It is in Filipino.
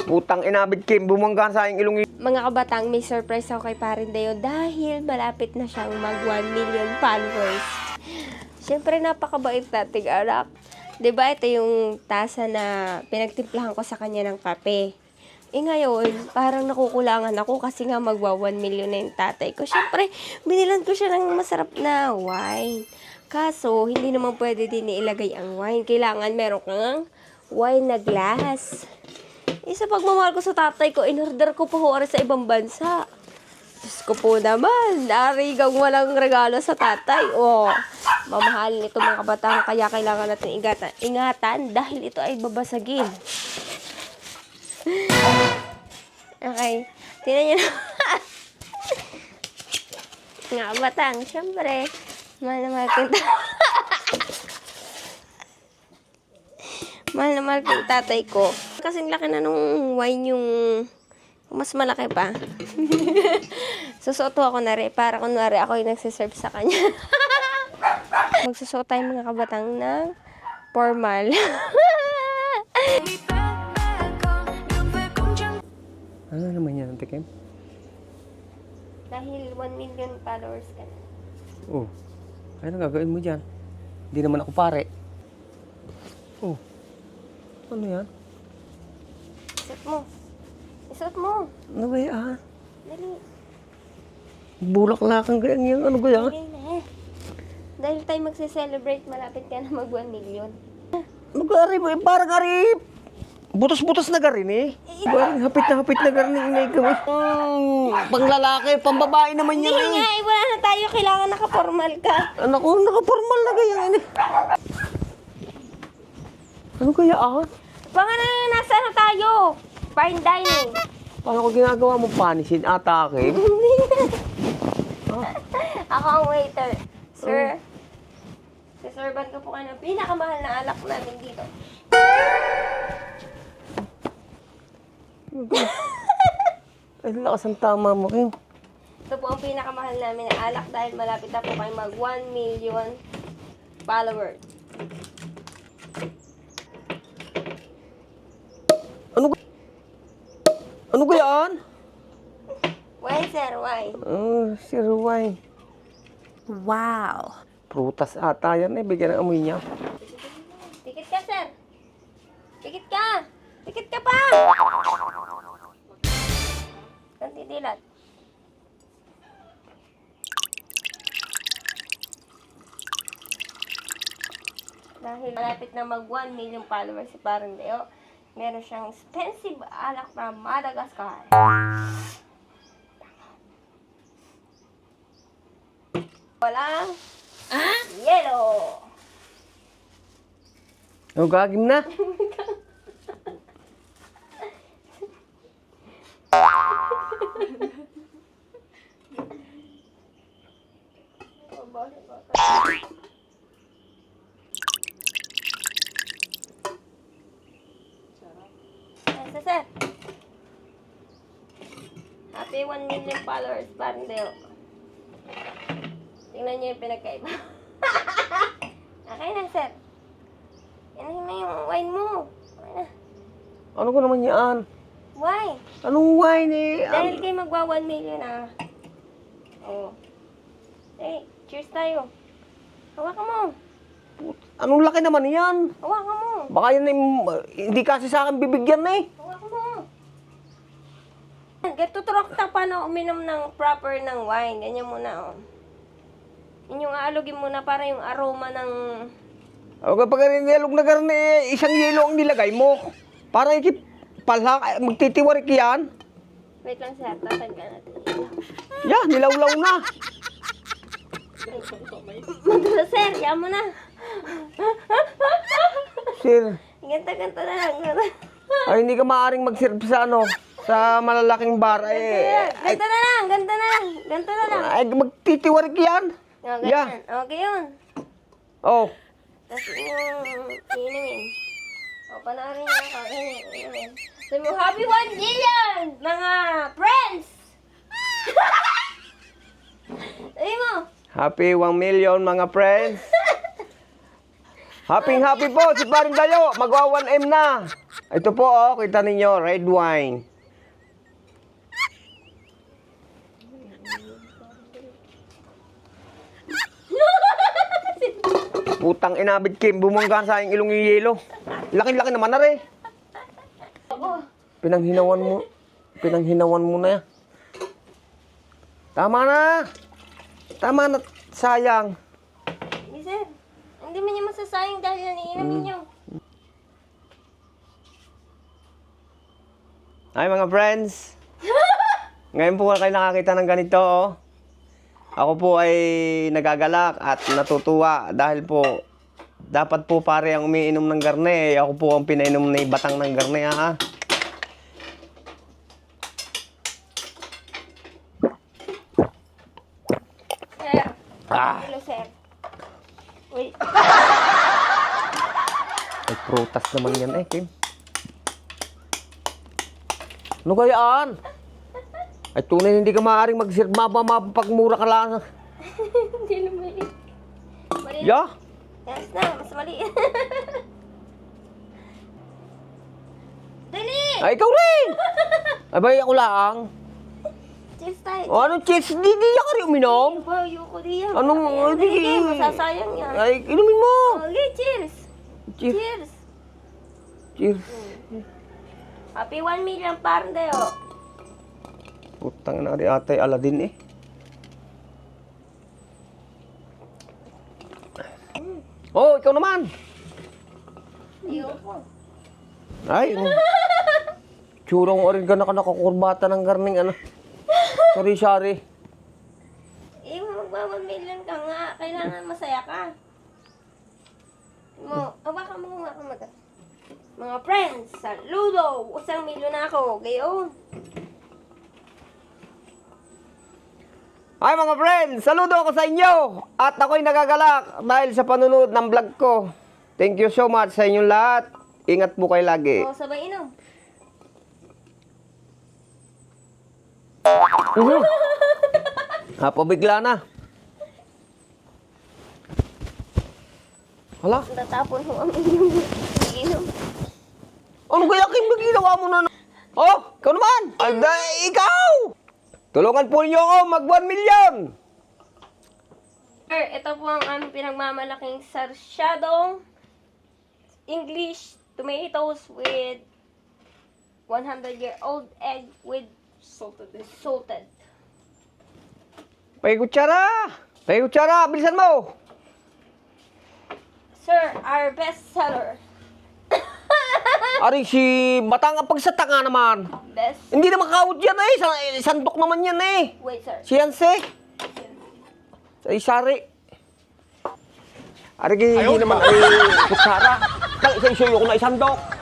Putang inabid Kim, bumangga sa aking ilong. Mga kabatang, may surprise ako kay Parin Deo dahil malapit na siyang mag 1 million followers. Siyempre, napakabait nating anak. Diba, ito yung tasa na pinagtimplahan ko sa kanya ng kape. Ngayon, parang nakukulangan ako kasi nga magwa 1 million na yung tatay ko. Siyempre, binilan ko siya ng masarap na wine. Kaso, hindi naman pwede din ilagay ang wine. Kailangan meron kang wine na glass. Sa pagmamahal ko sa tatay ko, in-order ko po sa ibang bansa. Diyos ko po naman, narigang walang regalo sa tatay. Mamahalin ito mga kabatang, kaya kailangan natin ingatan dahil ito ay babasagin. Okay, tingnan nyo na. Mga kabatang, syempre, mahal na mahal kita. Mahal na mahal ko yung tatay ko. Kasing laki na nung wine yung mas malaki pa. Susuot ako na rin para kunwari ako yung nagsiserve sa kanya. Magsusuot tayo mga kabatang ng formal. Ano naman yan, Ate Kim? Dahil 1 million followers ka na. Oh, ano gagawin mo dyan? Hindi naman ako pare. Oh, ano yan? Isuot mo. Isuot mo. Ano ba yan? Dali. Bulaklakan ganyan yan. Ano ba yan? Dali na. Dahil tayo magse-celebrate, malapit ka na mag 1 million. Ano ka rin? Parang arip. Butos-butos na garin eh. Parang hapit na garin yung inay ko. Panglalaki, pambabae naman yan. Hindi nga, wala na tayo. Kailangan naka-formal ka. Anak ko, naka-formal na ganyan eh. Ano kaya Baka na nasa na tayo. Fine dining. Paano ko ginagawa mo panisin? Atake? Ako ang waiter. Sir, siserban ko po kayo ng pinakamahal na alak namin dito. Ay, lakas ang tama mo, Kim. Ito po ang pinakamahal namin na alak dahil malapit na po kayo mag 1 million followers. Ano kayaan? Wine, sir, wine. Sir wine. Wow. Prutas ata yan eh. Bigyan ng amoy niya. Tikit ka, sir. Tikit ka. Tikit ka pa. Kanti dilat. Dahil malapit na mag 1 million followers si Parang Deo, meron siyang expensive alak from Madagascar. Walang yellow. Oh, gagim na. Sir. Happy 1 million followers, Parang Deo. Tingnan niyo yung pinagkaiba. Okay na, sir. Yan na yung wine mo. Okay na. Ano ko naman yan? Why? Anong wine eh? Dahil kayo magwa 1 million Oh. Hey, cheers tayo. Hawakan mo. Anong laki naman yan? Hawakan mo. Baka yan hindi kasi sa akin bibigyan na eh. Hawakan mo. Ganito turok-ta pa na uminom ng proper ng wine. Ganyan muna, Yun yung aalugin muna para yung aroma ng... Kapag nilog na garin eh, isang yelo ang nilagay mo. Para magtitiwarik yan. Wait lang, sir. Tatag ka natin. Yeah, nilawlaw na. Magulo, sir. Yan mo na. Sir, Ganto na lang. ay hindi ka maaaring mag-serve sa sa malalaking bar. Ganto na lang. Ganto na lang. Ganto na lang. Ay, magtitiwarik yan. Okay, Yeah. Okay yun. Oh, Tapos yung inumin. Panoorin niyo ako. Inumin. Sabi mo, happy 1 million, mga friends! Sabi mo, happy 1 million mga friends. Happy po si Paring Dayo. Magwa 1M na. Ito po, oh, kita ninyo, red wine. Putang inabit Kim, bumangga sa aking ilong yung yelo. Laki-laki naman na rin. Pinanghinawan mo na yan. Tama na, sayang. Hindi, sir. Hindi man niya masasayang dahil yan iinamin niyo. Ay mga friends, ngayon po kayo nakakita ng ganito. Oh. Ako po ay nagagalak at natutuwa dahil po dapat po pare ang umiinom ng garne. Ako po ang pinainom na batang ng garne ha. Sir. Ah, Hello, sir. Wait. may prutas naman yan Kim. Ano kayaan? Ay tunay hindi ka maaaring mapagmura ka lang. Hindi lumili. Mali. Ya? Yes na, mas mali. Dali! Ay ikaw rin! Ay bay ako lang. Cheers tayo. O anong cheers? Di ka rin uminom? Ba, ayoko diyan. Anong, Dali, di. masasayang yan. Ay, inumin mo. Okay, cheers. Cheers. Cheers. Cheers. Happy 1 million parang dayo. Putang na rin ate, Aladdin eh. Oh, ikaw naman. Ayoko. Ay, tsurong orin ka nakakurbata ng garning ano. Sorry. Eh, magwa 1 million ka nga. Kailangan masaya ka. Awakan mo nga mata. Mga friends, saludo! 1 milyon na ako. Gayon. Ay mga friends, saludo ako sa inyo. At ako'y nagagalak dahil sa panunood ng vlog ko. Thank you so much sa inyong lahat. Ingat po kayo lagi. O, sabay inom. Pabigla na. Hala, Natapon mo ang inom. ano kaya Kim, ginawa mo na? Oh, ikaw naman. Ay, ikaw! Tulungan po niyo ako mag 1 million. Sir, ito po ang aming pinagmamalaking sarsyadong English tomatoes with 100-year-old egg with salted. Paikutsara, bilisan mo. Sir, our best seller. Ari si Batang ang pagsata nga naman. Best. Hindi naman kawot yan eh. Sandok naman yan eh. Wait, sir. Siyanse. Sa isari. Ari hindi naman ay kutsara. Sa iso yung na isandok.